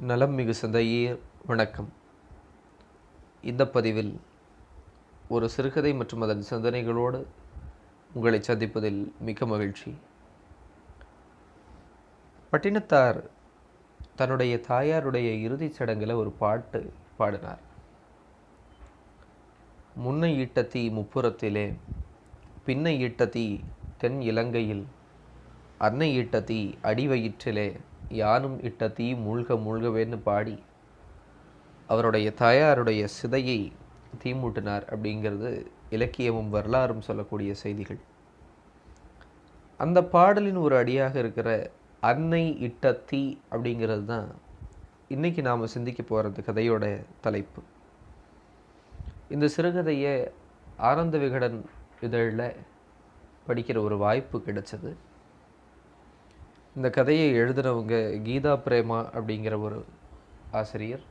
நலம் மிகு சந்தையே வணக்கம். இந்த பதிவில் ஒரு சிறுகதை மற்றும் அதன் சிந்தனைகளோடு உங்களை சந்திப்பதில் மிக்க மகிழ்ச்சி. பட்டினத்தார் தன்னுடைய தாயாருடைய இறுதிச் சடங்கில் ஒரு பாட்டு பாடினார். முன்னை ஈட்ட தீ முப்புறத்திலே, பின்னை ஈட்ட தீ தென் இலங்கையில், அன்னை ஈட்ட தீ அடிவயிற்றிலே, யானும் இட்ட தீ மூழ்க மூழ்கவேன்னு பாடி அவருடைய தாயாருடைய சிதையை தீமூட்டினார் அப்படிங்கிறது இலக்கியமும் வரலாறும் சொல்லக்கூடிய செய்திகள். அந்த பாடலின் ஒரு அடியாக இருக்கிற அன்னை இட்ட தீ அப்படிங்கிறது தான் இன்றைக்கி நாம் சிந்திக்க போகிறது கதையோட தலைப்பு. இந்த சிறுகதையை ஆனந்த விகடன் இதழில் படிக்கிற ஒரு வாய்ப்பு கிடைச்சது. இந்த கதையை எழுதினவங்க கீதா பிரேமா அப்படிங்கிற ஒரு ஆசிரியர்.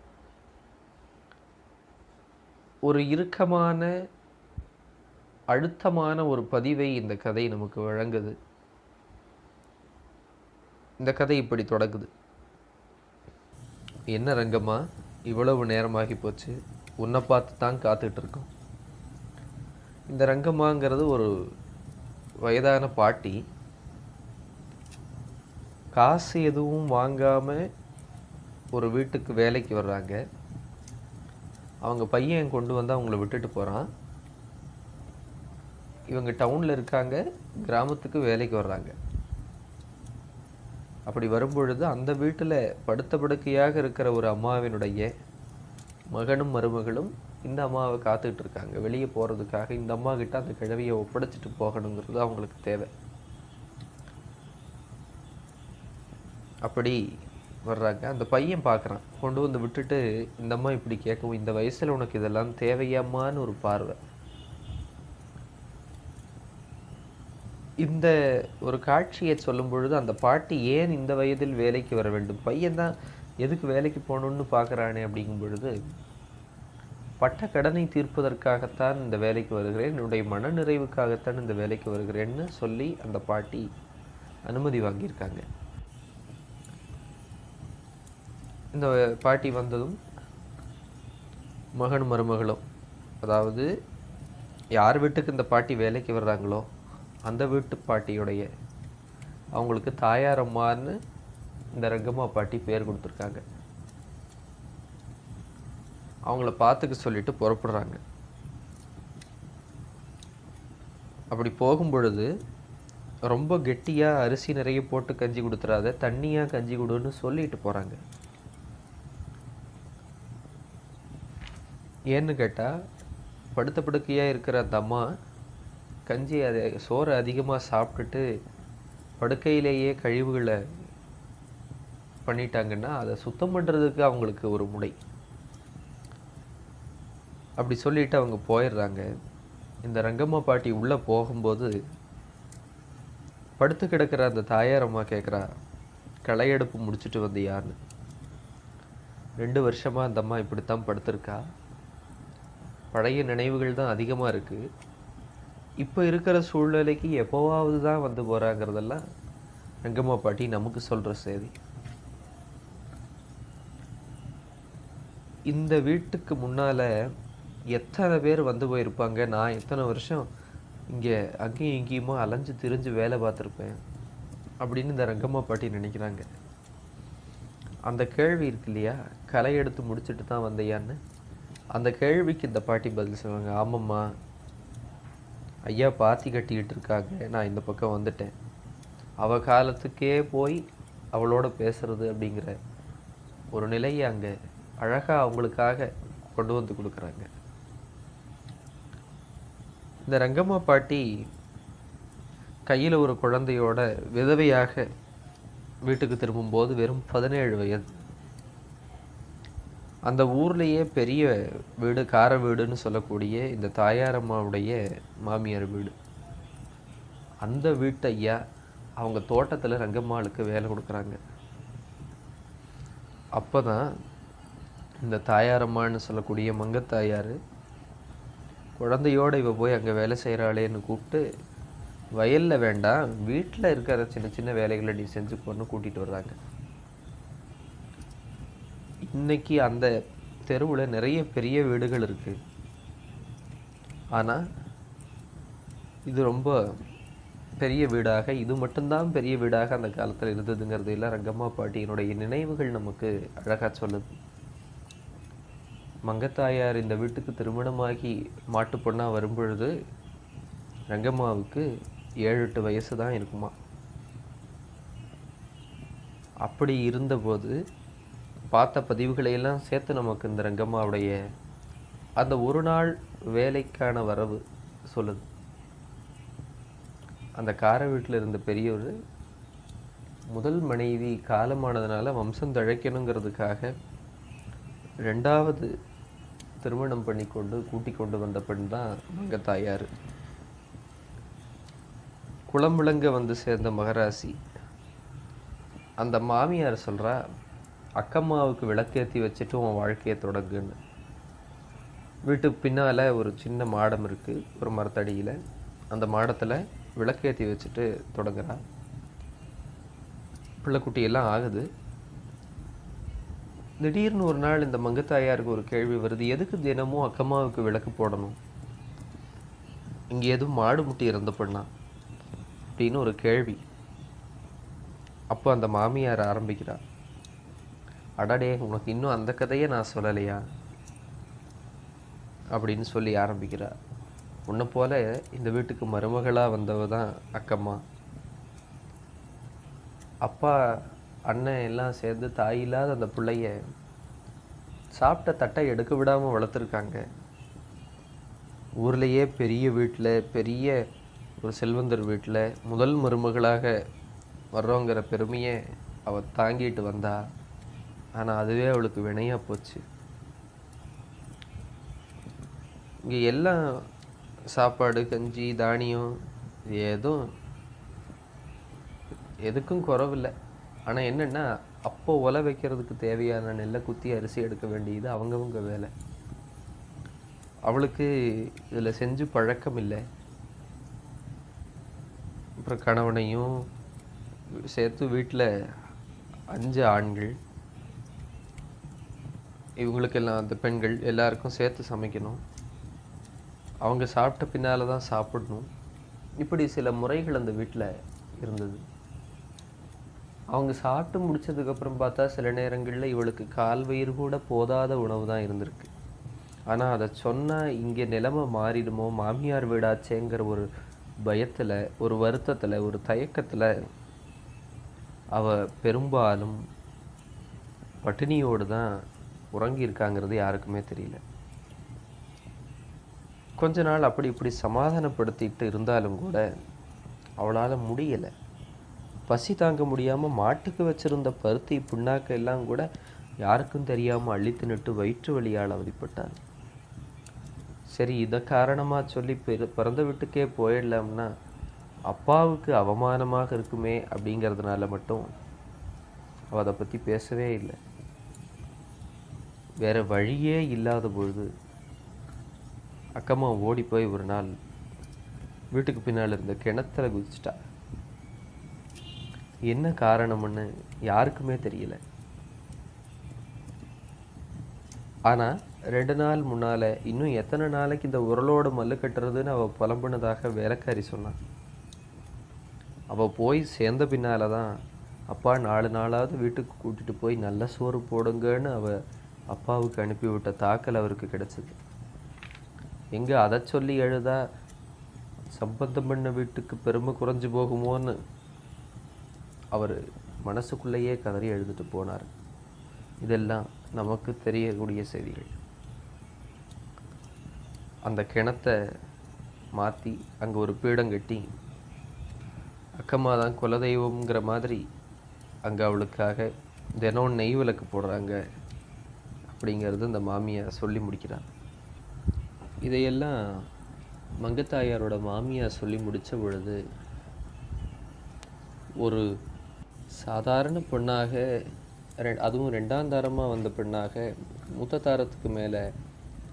ஒரு இறுக்கமான அழுத்தமான ஒரு பதிவை இந்த கதை நமக்கு வழங்குது. இந்த கதை இப்படி தொடங்குது. என்ன ரங்கம்மா, இவ்வளவு நேரமாகி போச்சு, உன்னை பார்த்து தான் காத்துட்டு இருக்கோம். இந்த ரங்கம்மாங்கிறது ஒரு வயதான பாட்டி. காசு எதுவும் வாங்காமல் ஒரு வீட்டுக்கு வேலைக்கு வர்றாங்க. அவங்க பையன் கொண்டு வந்து அவங்கள விட்டுட்டு போகிறான். இவங்க டவுனில் இருக்காங்க, கிராமத்துக்கு வேலைக்கு வர்றாங்க. அப்படி வரும்பொழுது அந்த வீட்டில் படுத்த படுக்கையாக இருக்கிற ஒரு அம்மாவினுடைய மகனும் மருமகளும் இந்த அம்மாவை காத்துக்கிட்டு இருக்காங்க. வெளியே போகிறதுக்காக இந்த அம்மா கிட்ட அந்த கிழவியை ஒப்படைச்சிட்டு போகணுங்கிறது அவங்களுக்கு தேவை. அப்படி வர்றாங்க. அந்த பையன் பார்க்குறான், கொண்டு வந்து விட்டுட்டு இந்த அம்மா இப்படி கேட்கவும், இந்த வயசில் உனக்கு இதெல்லாம் தேவையாமான்னு ஒரு பார்வை. இந்த ஒரு காட்சியை சொல்லும் பொழுது அந்த பாட்டி ஏன் இந்த வயதில் வேலைக்கு வர வேண்டும், பையன்தான் எதுக்கு வேலைக்கு போகணுன்னு பார்க்குறானே அப்படிங்கும் பொழுது, பட்ட கடனை தீர்ப்பதற்காகத்தான் இந்த வேலைக்கு வருகிறேன், என்னுடைய மன நிறைவுக்காகத்தான் இந்த வேலைக்கு வருகிறேன்னு சொல்லி அந்த பாட்டி அனுமதி வாங்கியிருக்காங்க. இந்த பாட்டி வந்ததும் மகன் மருமகளும், அதாவது யார் வீட்டுக்கு இந்த பாட்டி வேலைக்கு வர்றாங்களோ அந்த வீட்டு பாட்டியுடைய அவங்களுக்கு தாயாரம்மான்னு இந்த ரங்கம்மா பாட்டி பேர் கொடுத்துருக்காங்க. அவங்கள பார்த்துக்க சொல்லிட்டு புறப்படுறாங்க. அப்படி போகும் பொழுது ரொம்ப கெட்டியாக அரிசி நிறைய போட்டு கஞ்சி கொடுத்துறாத, தண்ணியாக கஞ்சி கொடுன்னு சொல்லிட்டு போகிறாங்க. ஏன்னு கேட்டால், படுத்த படுக்கையாக இருக்கிற அந்த அம்மா கஞ்சி சோறை அதிகமாக சாப்பிட்டுட்டு படுக்கையிலேயே கழிவுகளை பண்ணிட்டாங்கன்னா அதை சுத்தம் பண்ணுறதுக்கு அவங்களுக்கு ஒரு முறை. அப்படி சொல்லிட்டு அவங்க போயிடுறாங்க. இந்த ரங்கம்மா பாட்டி உள்ளே போகும்போது படுத்து கிடக்கிற அந்த தாயாரம்மா கேட்குறா, களையெடுப்பு முடிச்சுட்டு வந்து யாருன்னு. 2 வருஷமாக அந்த அம்மா இப்படித்தான் படுத்திருக்கா. பழைய நினைவுகள் தான் அதிகமாக இருக்குது. இப்போ இருக்கிற சூழ்நிலைக்கு எப்போவாவது தான் வந்து போகிறாங்கிறதெல்லாம் ரங்கம்மா பாட்டி நமக்கு சொல்கிற செய்தி. இந்த வீட்டுக்கு முன்னால் எத்தனை பேர் வந்து போயிருப்பாங்க, நான் எத்தனை வருஷம் இங்கே அங்கேயும் இங்கேயுமா அலைஞ்சு திரிஞ்சு வேலை பார்த்துருப்பேன் அப்படின்னு இந்த ரங்கம்மா பாட்டி நினைக்கிறாங்க. அந்த கேள்வி இருக்கு இல்லையா, களை எடுத்து முடிச்சுட்டு தான் வந்தையான்னு, அந்த கேள்விக்கு இந்த பாட்டி பதில் சொல்லுவாங்க, ஆமாம்மா, ஐயா பாத்தி கட்டிக்கிட்டு இருக்காங்க, நான் இந்த பக்கம் வந்துட்டேன். அவள் காலத்துக்கே போய் அவளோட பேசுறது அப்படிங்கிற ஒரு நிலையை அங்கே அழகாக அவங்களுக்காக கொண்டு வந்து கொடுக்குறாங்க. இந்த ரங்கம்மா பாட்டி கையில் ஒரு குழந்தையோட விதவையாக வீட்டுக்கு திரும்பும்போது வெறும் 17 வயது. அந்த ஊர்லேயே பெரிய வீடு, கார வீடுன்னு சொல்லக்கூடிய இந்த தாயாரம்மாவுடைய மாமியார் வீடு. அந்த வீட்டு ஐயா அவங்க தோட்டத்தில் ரங்கம்மாளுக்கு வேலை கொடுக்குறாங்க. அப்போ தான் இந்த தாயாரம்மான்னு சொல்லக்கூடிய மங்கத்தாயார் குழந்தையோடு இவ போய் அங்கே வேலை செய்கிறாளேன்னு கூப்பிட்டு வயலில் வேண்டாம், வீட்டில் இருக்கிற சின்ன சின்ன வேலைகளை நீ செஞ்சுக்கோன்னு கூட்டிகிட்டு வர்றாங்க. இன்னைக்கு அந்த தெருவுல நிறைய பெரிய வீடுகள் இருக்கு. ஆனா இது ரொம்ப பெரிய வீடாக, இது மட்டும்தான் பெரிய வீடாக அந்த காலத்துல இருந்ததுங்கிறது எல்லாம் ரங்கம்மா பாட்டியினுடைய நினைவுகள் நமக்கு அழகா சொல்லுது. மங்கத்தாயார் இந்த வீட்டுக்கு திருமணமாகி மாட்டு பொண்ணா வரும்பொழுது ரங்கம்மாவுக்கு 7-8 வயசு தான் இருக்குமா. அப்படி இருந்தபோது பார்த்த பதிவுகளை எல்லாம் சேர்த்து நமக்கு இந்த ரங்கம்மாவுடைய அந்த ஒரு நாள் வேலைக்கான வரவு சொல்லுது. அந்த கார வீட்டில் இருந்த பெரியவர் முதல் மனைவி காலமானதுனால வம்சம் தழைக்கணுங்கிறதுக்காக 2வது திருமணம் பண்ணி கூட்டி கொண்டு வந்த பெண் தான் மங்கத்தாயார். குளம் விளங்க வந்து சேர்ந்த மகராசி. அந்த மாமியார் சொல்றா, அக்கம்மாவுக்கு விளக்கேற்றி வச்சுட்டு உன் வாழ்க்கையை தொடங்குன்னு. வீட்டுக்கு பின்னால ஒரு சின்ன மாடம் இருக்கு, ஒரு மரத்தடியில். அந்த மாடத்தில் விளக்கேற்றி வச்சுட்டு தொடங்குறா. பிள்ளைக்குட்டி எல்லாம் ஆகுது. திடீர்னு ஒரு நாள் இந்த மங்கத்தாயாருக்கு ஒரு கேள்வி வருது, எதுக்கு தினமும் அக்கம்மாவுக்கு விளக்கு போடணும்? இங்கே எதுவும் மாடு முட்டி இறந்து பண்ணா அப்படின்னு ஒரு கேள்வி. அப்போ அந்த மாமியார் ஆரம்பிக்கிறா, அடடே உனக்கு இன்னும் அந்த கதையை நான் சொல்லலையா அப்படின்னு சொல்லி ஆரம்பிக்கிறா. உன்னை போல இந்த வீட்டுக்கு மருமகளாக வந்தவ தான் அக்கம்மா. அப்பா அண்ணன் எல்லாம் சேர்ந்து தாயில்லாத அந்த பிள்ளைய சாப்பிட்ட தட்டை எடுக்க விடாமல் வளர்த்துருக்காங்க. ஊர்லேயே பெரிய வீட்டில், பெரிய ஒரு செல்வந்தர் வீட்டில் முதல் மருமகளாக வர்றோங்கிற பெருமையை அவள் தாங்கிட்டு வந்தா. ஆனால் அதுவே அவளுக்கு வினையாக போச்சு. இங்கே எல்லாம் சாப்பாடு, கஞ்சி, தானியம் எதுக்கும் குறவில்லை. ஆனால் என்னென்னா, அப்போ ஒலை வைக்கிறதுக்கு தேவையான நெல்லை குத்தி அரிசி எடுக்க வேண்டியது அவங்கவுங்க வேலை. அவளுக்கு இதில் செஞ்சு பழக்கம் இல்லை. அப்புறம் கணவனையும் சேர்த்து வீட்டில் 5 ஆண்கள், இவங்களுக்கெல்லாம் அந்த பெண்கள் எல்லாருக்கும் சேர்த்து சமைக்கணும். அவங்க சாப்பிட்ட பின்னால் தான் சாப்பிடணும். இப்படி சில முறைகள் அந்த வீட்டில் இருந்தது. அவங்க சாப்பிட்டு முடிச்சதுக்கப்புறம் பார்த்தா சில நேரங்களில் இவளுக்கு கால் வயிறு கூட போதாத உணவு தான் இருந்திருக்கு. ஆனால் அதை சொன்னால் இங்கே நிலைமை மாறிடுமோ, மாமியார் வீடாச்சேங்கிற ஒரு பயத்தில், ஒரு வருத்தத்தில், ஒரு தயக்கத்தில் அவள் பெரும்பாலும் பட்டினியோடு தான் உறங்கியிருக்காங்கிறது யாருக்குமே தெரியல. கொஞ்ச நாள் அப்படி இப்படி சமாதானப்படுத்திட்டு இருந்தாலும் கூட அவளால் முடியலை. பசி தாங்க முடியாமல் மாட்டுக்கு வச்சிருந்த பருத்தி புண்ணாக்க எல்லாம் கூட யாருக்கும் தெரியாமல் அழித்து நிட்டு வயிற்று வலியால் அவதிப்பட்டாள். சரி, இதை காரணமாக சொல்லி பிறந்த வீட்டுக்கே போயிடலாம்னா அப்பாவுக்கு அவமானமாக இருக்குமே அப்படிங்கிறதுனால மட்டும் அவள் அதை பற்றி பேசவே இல்லை. வேற வழியே இல்லாத பொழுது அக்கம்மா ஓடி போய் ஒரு நாள் வீட்டுக்கு பின்னால் இருந்த கிணத்துல குதிச்சிட்டா. என்ன காரணம்னு யாருக்குமே தெரியல. ஆனால் 2 நாள் முன்னால் இன்னும் எத்தனை நாளைக்கு இந்த உரலோடு மல்லு கட்டுறதுன்னு அவள் புலம்புனதாக வேலைக்காரி சொன்னான். அவள் போய் சேர்ந்த பின்னால் தான் அப்பா 4 நாளாவது வீட்டுக்கு கூட்டிகிட்டு போய் நல்ல சோறு போடுங்கன்னு அவள் அப்பாவுக்கு அனுப்பிவிட்ட தாக்கல் அவருக்கு கிடைச்சது. எங்கே அதை சொல்லி எழுதா சம்பந்தம் பண்ண வீட்டுக்கு பெருமை குறைஞ்சு போகுமோன்னு அவர் மனசுக்குள்ளேயே கதறி எழுதிட்டு போனார். இதெல்லாம் நமக்கு தெரியக்கூடிய செய்திகள். அந்த கிணத்தை மாற்றி அங்கே ஒரு பீடம் கட்டி அக்கம்மா தான் குலதெய்வம்ங்கிற மாதிரி அங்கே அவளுக்காக தினம் நெய் விளக்கு போடுறாங்க அப்படிங்கிறது இந்த மாமியார் சொல்லி முடிக்கிறார். இதையெல்லாம் மங்கத்தாயாரோட மாமியார் சொல்லி முடித்த பொழுது ஒரு சாதாரண பெண்ணாக, அதுவும் 2ஆம் தாரமாக வந்த பெண்ணாக, மூத்த தாரத்துக்கு மேலே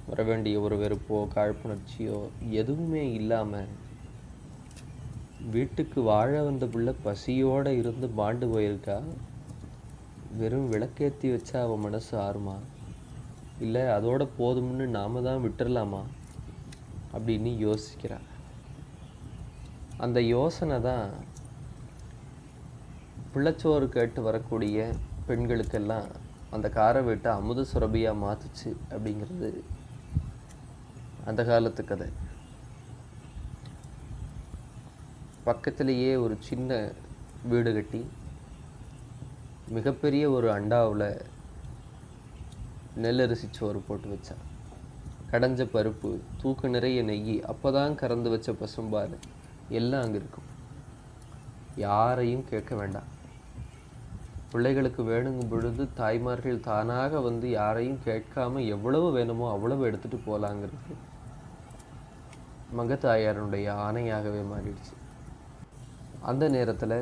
வர வேண்டிய ஒரு வெறுப்போ காழ்ப்புணர்ச்சியோ எதுவுமே இல்லாமல் வீட்டுக்கு வாழ வந்த பிள்ளை பசியோடு இருந்து மாண்டு போயிருக்கா. வெறும் விளக்கேற்றி வச்சா அவன் மனசு ஆறுமா, இல்லை அதோட போதும்னு நாம தான் விட்டுறலாமா அப்படின்னு யோசிக்கிறா. அந்த யோசனை தான் பிள்ளைச்சோறு கேட்டு வரக்கூடிய பெண்களுக்கெல்லாம் அந்த காரை விட்டு அமுத சுரபியாக மாற்றுச்சு அப்படிங்கிறது அந்த காலத்து கதை. பக்கத்திலேயே ஒரு சின்ன வீடு கட்டி மிகப்பெரிய ஒரு அண்டாவில் நெல்லரிசி சோறு போட்டு வச்சா. கடைஞ்ச பருப்பு, தூக்கு நிறைய நெய், அப்போ தான் கறந்து வச்ச பசும்பால் எல்லாம் அங்கே இருக்கும். யாரையும் கேட்க வேண்டாம். பிள்ளைகளுக்கு வேணுங்கும் பொழுது தாய்மார்கள் தானாக வந்து யாரையும் கேட்காம எவ்வளவு வேணுமோ அவ்வளவு எடுத்துகிட்டு போகலாங்கிறது மங்கத்தாயாருடைய ஆணையாகவே மாறிடுச்சு. அந்த நேரத்தில்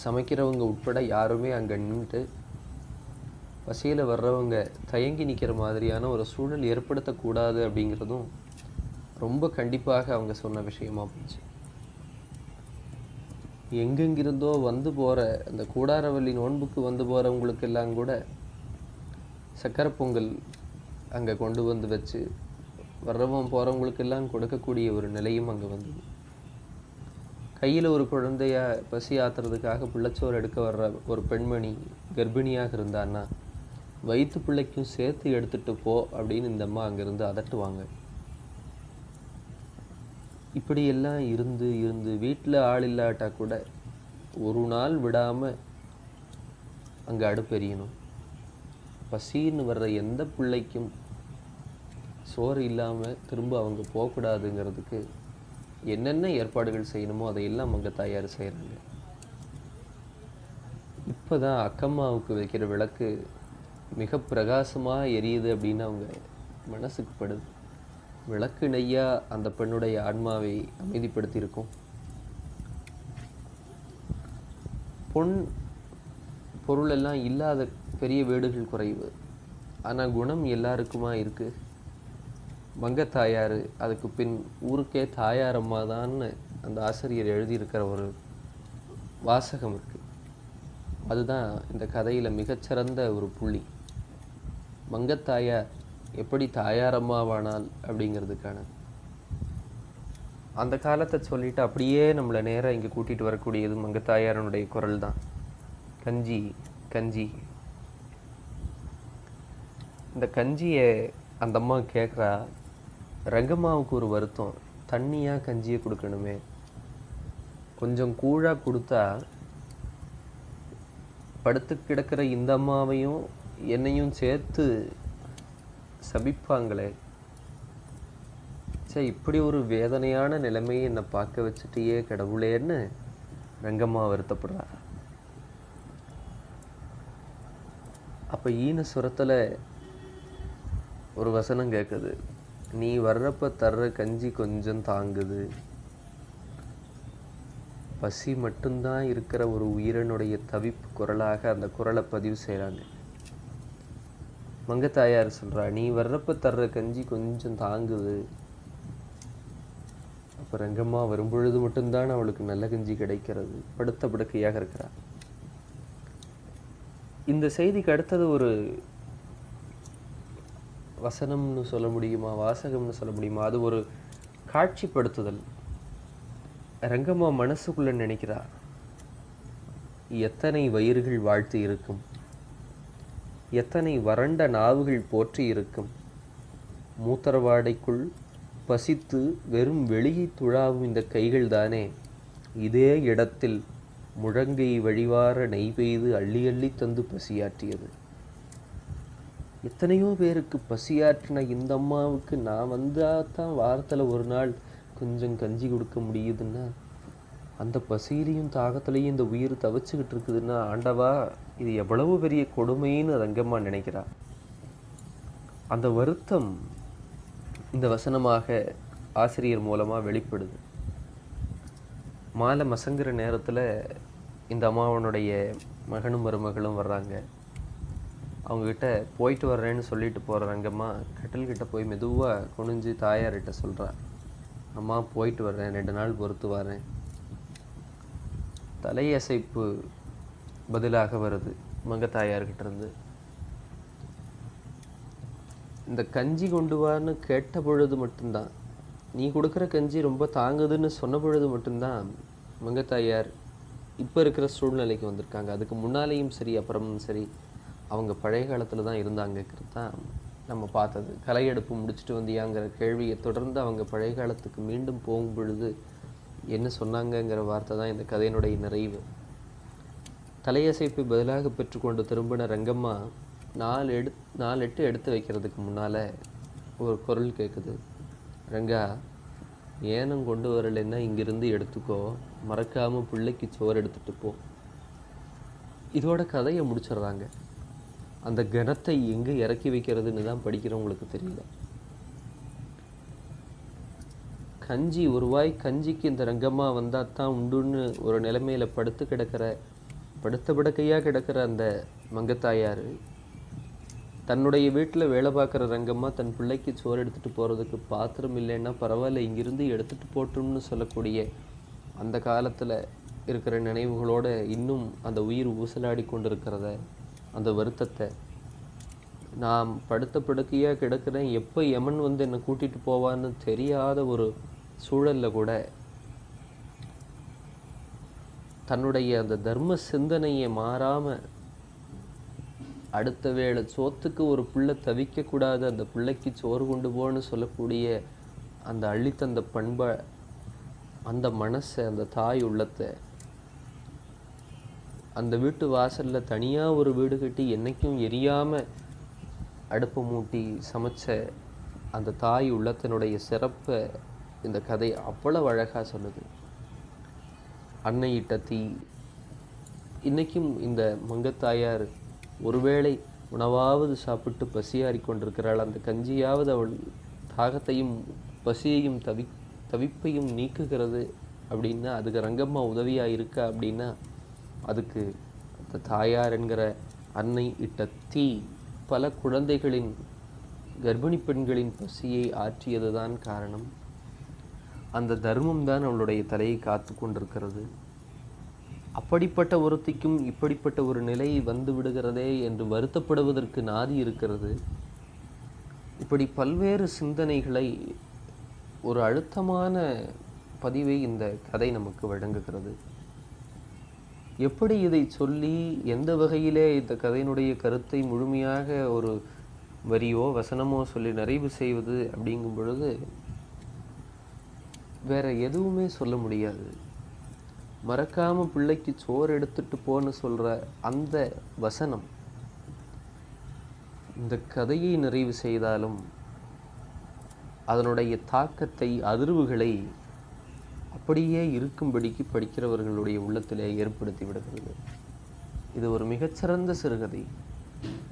சமைக்கிறவங்க உட்பட யாருமே அங்கே நின்றுட்டு பசியில் வர்றவங்க தயங்கி நிற்கிற மாதிரியான ஒரு சூழல் ஏற்படுத்தக்கூடாது அப்படிங்கிறதும் ரொம்ப கண்டிப்பாக அவங்க சொன்ன விஷயமா போச்சு. எங்கெங்கிருந்தோ வந்து போகிற அந்த கூடாரவள்ளி நோன்புக்கு வந்து போகிறவங்களுக்கெல்லாம் கூட சக்கரை பொங்கல் அங்கே கொண்டு வந்து வச்சு வர்றவன் போகிறவங்களுக்கெல்லாம் கொடுக்கக்கூடிய ஒரு நிலையும் அங்கே வந்தது. கையில் ஒரு குழந்தைய பசி ஆத்துறதுக்காக பிள்ளைச்சோறு எடுக்க வர்ற ஒரு பெண்மணி கர்ப்பிணியாக இருந்தான்னா வயிற்று பிள்ளைக்கும் சேர்த்து எடுத்துகிட்டு போ அப்படின்னு இந்த அம்மா அங்கேருந்து அதட்டுவாங்க. இப்படியெல்லாம் இருந்து இருந்து வீட்டில் ஆள் இல்லாட்டா கூட ஒரு நாள் விடாமல் அங்கே அடுப்பெரியணும். பசின்னு வர்ற எந்த பிள்ளைக்கும் சோறு இல்லாமல் திரும்ப அவங்க போகக்கூடாதுங்கிறதுக்கு என்னென்ன ஏற்பாடுகள் செய்யணுமோ அதையெல்லாம் அங்கே தயார் செய்கிறாங்க. இப்போ தான் அக்கம்மாவுக்கு வைக்கிற விளக்கு மிக பிரகாசமாக எரியுது அப்படின்னு அவங்க மனசுக்கு படுது. விளக்கு நெய்யா அந்த பெண்ணுடைய ஆன்மாவை அமைதிப்படுத்தியிருக்கும். பொன் பொருள் எல்லாம் இல்லாத பெரிய வீடுகள் குறைவு, ஆனால் குணம் எல்லாருக்குமா இருக்கு. மங்கத்தாயார் அதுக்கு பின் ஊருக்கே தாயாரம்மா தான்னு அந்த ஆசிரியர் எழுதியிருக்கிற ஒரு வாசகம் இருக்கு. அதுதான் இந்த கதையில் மிகச்சிறந்த ஒரு புள்ளி. மங்கத்தாயார் எப்படி தாயாரம்மாவானால் அப்படிங்கிறதுக்கான அந்த காலத்தை சொல்லிட்டு அப்படியே நம்மளை நேராக இங்கே கூட்டிகிட்டு வரக்கூடியது மங்கத்தாயாரனுடைய குரல் தான். கஞ்சி கஞ்சி. இந்த கஞ்சியை அந்த அம்மா கேட்குறா. ரங்கம்மாவுக்கு ஒரு வருத்தம், தண்ணியாக கஞ்சியை கொடுக்கணுமே, கொஞ்சம் கூழாக கொடுத்தா படுத்து கிடக்கிற இந்த அம்மாவையும் என்னையும் சேர்த்து சபிப்பாங்களே, சே இப்படி ஒரு வேதனையான நிலைமையை என்னை பார்க்க வச்சுட்டியே கடவுளேன்னு ரங்கம்மா வருத்தப்படுறா. அப்போ ஈன சுரத்தில் ஒரு வசனம் கேட்குது, நீ வர்றப்ப தர்ற கஞ்சி கொஞ்சம் தாங்குது. பசி மட்டும்தான் இருக்கிற ஒரு உயிரினுடைய தவிப்பு குரலாக அந்த குரலை பதிவு செய்கிறாங்க. மங்கத்தாயார் சொல்கிறா, நீ வர்றப்ப தர்ற கஞ்சி கொஞ்சம் தாங்குது. அப்போ ரங்கம்மா வரும்பொழுது மட்டும்தான் அவளுக்கு நல்ல கஞ்சி கிடைக்கிறது. படுத்த படுக்கையாக இருக்கிறா. இந்த செய்திக்கு அடுத்தது ஒரு வசனம்னு சொல்ல முடியுமா, வாசகம்னு சொல்ல முடியுமா, அது ஒரு காட்சிப்படுத்துதல். ரங்கம்மா மனசுக்குள்ள நினைக்கிறா, எத்தனை வயிறுகள் வாழ்த்து இருக்கும், எத்தனை வறண்ட நாவுகள் போற்றி இருக்கும். மூத்தரவாடைக்குள் பசித்து வெறும் வெளியை துழாவும் இந்த கைகள் தானே இதே இடத்தில் முழங்கை வழிவார நெய் பெய்து அள்ளி அள்ளி தந்து பசியாற்றியது. எத்தனையோ பேருக்கு பசியாற்றின இந்த அம்மாவுக்கு நான் வந்தால் தான் வாரத்தில் ஒரு நாள் கொஞ்சம் கஞ்சி கொடுக்க முடியுதுன்னா, அந்த பசியிலையும் தாகத்திலையும் இந்த உயிர் தவிச்சுக்கிட்டு இருக்குதுன்னா, ஆண்டவா இது எவ்வளவு பெரிய கொடுமைன்னு ரங்கம்மா நினைக்கிறா. அந்த வருத்தம் இந்த வசனமாக ஆசிரியர் மூலமாக வெளிப்படுது. மாலை மசங்குற நேரத்தில் இந்த அம்மாவனுடைய மகனும் மருமகளும் வர்றாங்க. அவங்கக்கிட்ட போயிட்டு வர்றேன்னு சொல்லிட்டு போகிற ரங்கம்மா கட்டில்கிட்ட போய் மெதுவாக குனிஞ்சு தாயார்கிட்ட சொல்கிறா, அம்மா போயிட்டு வர்றேன், 2 நாள் பொறுத்து வரேன். தலையசைப்பு பதிலாக வருது, மங்கத்தாயார்கிட்ட இருந்து. இந்த கஞ்சி கொண்டு வான்னு கேட்ட பொழுது மட்டும்தான், நீ கொடுக்குற கஞ்சி ரொம்ப தாங்குதுன்னு சொன்ன பொழுது மட்டும்தான் மங்கத்தாயார் இப்போ இருக்கிற சூழ்நிலைக்கு வந்திருக்காங்க. அதுக்கு முன்னாலேயும் சரி அப்புறமும் சரி அவங்க பழைய காலத்தில் தான் இருந்தாங்கிறது தான் நம்ம பார்த்தது. கலையெடுப்பு முடிச்சுட்டு வந்தியாங்கிற கேள்வியை தொடர்ந்து அவங்க பழைய காலத்துக்கு மீண்டும் போகும் பொழுது என்ன சொன்னாங்கங்கிற வார்த்தை தான் இந்த கதையினுடைய நிறைவு. தலையசைப்பை பதிலாக பெற்றுக்கொண்டு திரும்பின ரங்கம்மா 4 எட்டு எடுத்து வைக்கிறதுக்கு முன்னால் ஒரு குரல் கேட்குது. ரங்கா, ஏனம் கொண்டு வரலைன்னா இங்கிருந்து எடுத்துக்கோ, மறக்காமல் பிள்ளைக்கு சோறு எடுத்துகிட்டு போ. இதோட கதையை முடிச்சிடுறாங்க. அந்த கணத்தை எங்கே இறக்கி வைக்கிறதுன்னு தான் படிக்கிறவங்களுக்கு தெரியல. கஞ்சி ஒரு வாய் கஞ்சிக்கு இந்த ரங்கம்மா வந்தால் தான் உண்டுன்னு ஒரு நிலைமையில் படுத்த படுக்கையாக கிடக்கிற அந்த மங்கத்தாயார் தன்னுடைய வீட்டில் வேலை பார்க்குற ரங்கம்மா தன் பிள்ளைக்கு சோறு எடுத்துகிட்டு போகிறதுக்கு பாத்திரம் இல்லைன்னா பரவாயில்ல இங்கிருந்து எடுத்துகிட்டு போட்டோம்னு சொல்லக்கூடிய அந்த காலத்தில் இருக்கிற நினைவுகளோடு இன்னும் அந்த உயிர் ஊசலாடி கொண்டு இருக்கிறத, அந்த வருத்தத்தை, நான் படுத்த படுக்கையாக கிடக்கிறேன், எப்போ யமன் வந்து என்னை கூட்டிகிட்டு போவான்னு தெரியாத ஒரு சூழலில் கூட தன்னுடைய அந்த தர்ம சிந்தனையை மாறாமல் அடுத்த வேளை சோத்துக்கு ஒரு பிள்ளை தவிக்கக்கூடாது, அந்த பிள்ளைக்கு சோறு கொண்டு போன்னு சொல்லக்கூடிய அந்த அள்ளித்தந்த பண்பை, அந்த மனசை, அந்த தாய் உள்ளத்தை, அந்த வீட்டு வாசலில் தனியாக ஒரு வீடு கட்டி என்றைக்கும் எரியாமல் அடுப்பை மூட்டி சமைச்ச அந்த தாய் உள்ளத்தினுடைய சிறப்பை இந்த கதை அவ்வளவு அழகாக சொல்லுது. அன்னையிட்ட தீ. இன்றைக்கும் இந்த மங்கத்தாயார் ஒருவேளை உணவாவது சாப்பிட்டு பசியாறி கொண்டிருக்கிறாள். அந்த கஞ்சியாவது அவள் தாகத்தையும் பசியையும் தவிப்பையும் நீக்குகிறது அப்படின்னா அதுக்கு ரங்கம்மா உதவியாக இருக்கா அப்படின்னா அதுக்கு அந்த தாயார் என்கிற அன்னை இட்ட தீ பல குழந்தைகளின், கர்ப்பிணி பெண்களின் பசியை ஆற்றியது தான் காரணம். அந்த தர்மம் தான் அவளுடைய தலையை காத்து கொண்டிருக்கிறது. அப்படிப்பட்ட ஒருத்திக்கும் இப்படிப்பட்ட ஒரு நிலை வந்து விடுகிறதே என்று வருத்தப்படுவதற்கு நாதி இருக்கிறது. இப்படி பல்வேறு சிந்தனைகளை, ஒரு அழுத்தமான பதிவை இந்த கதை நமக்கு வழங்குகிறது. எப்படி இதை சொல்லி எந்த வகையிலே இந்த கதையினுடைய கருத்தை முழுமையாக ஒரு வரியோ வசனமோ சொல்லி நிறைவு செய்வது அப்படிங்கும் பொழுது வேற எதுவுமே சொல்ல முடியாது. மறக்காம பிள்ளைக்கு சோறு எடுத்துட்டு போன்னு சொல்ற அந்த வசனம் இந்த கதையை நிறைவு செய்தாலும் அதனுடைய தாக்கத்தை, அதிர்வுகளை அப்படியே இருக்கும்படிக்கு படிக்கிறவர்களுடைய உள்ளத்திலே ஏற்படுத்தி விடுகிறது. இது ஒரு மிகச்சிறந்த சிறுகதை.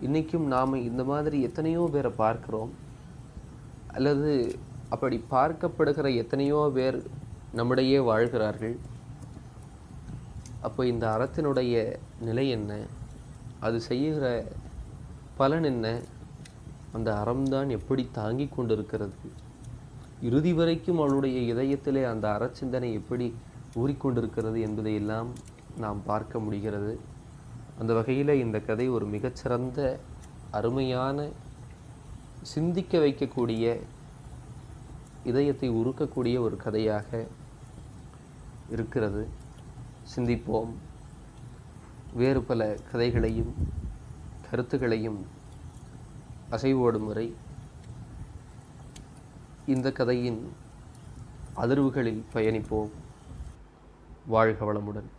இன்றைக்கும் நாம் இந்த மாதிரி எத்தனையோ பேரை பார்க்கிறோம், அல்லது அப்படி பார்க்கப்படுகிற எத்தனையோ பேர் நம்மிடையே வாழ்கிறார்கள். அப்போ இந்த அறத்தினுடைய நிலை என்ன, அது செய்கிற பலன் என்ன, அந்த அறம்தான் எப்படி தாங்கி கொண்டிருக்கிறது, இறுதி வரைக்கும் அவளுடைய இதயத்திலே அந்த அறச்சிந்தனை எப்படி ஊறிக்கொண்டிருக்கிறது என்பதையெல்லாம் நாம் பார்க்க முடிகிறது. அந்த வகையில் இந்த கதை ஒரு மிகச்சிறந்த, அருமையான, சிந்திக்க வைக்கக்கூடிய, இதயத்தை உருக்கக்கூடிய ஒரு கதையாக இருக்கிறது. சிந்திப்போம். வேறு பல கதைகளையும் கருத்துக்களையும் அசைவோடும் வரை இந்த கதையின் அதிர்வுகளில் பயணிப்போம். வாழ்க வளமுடன்.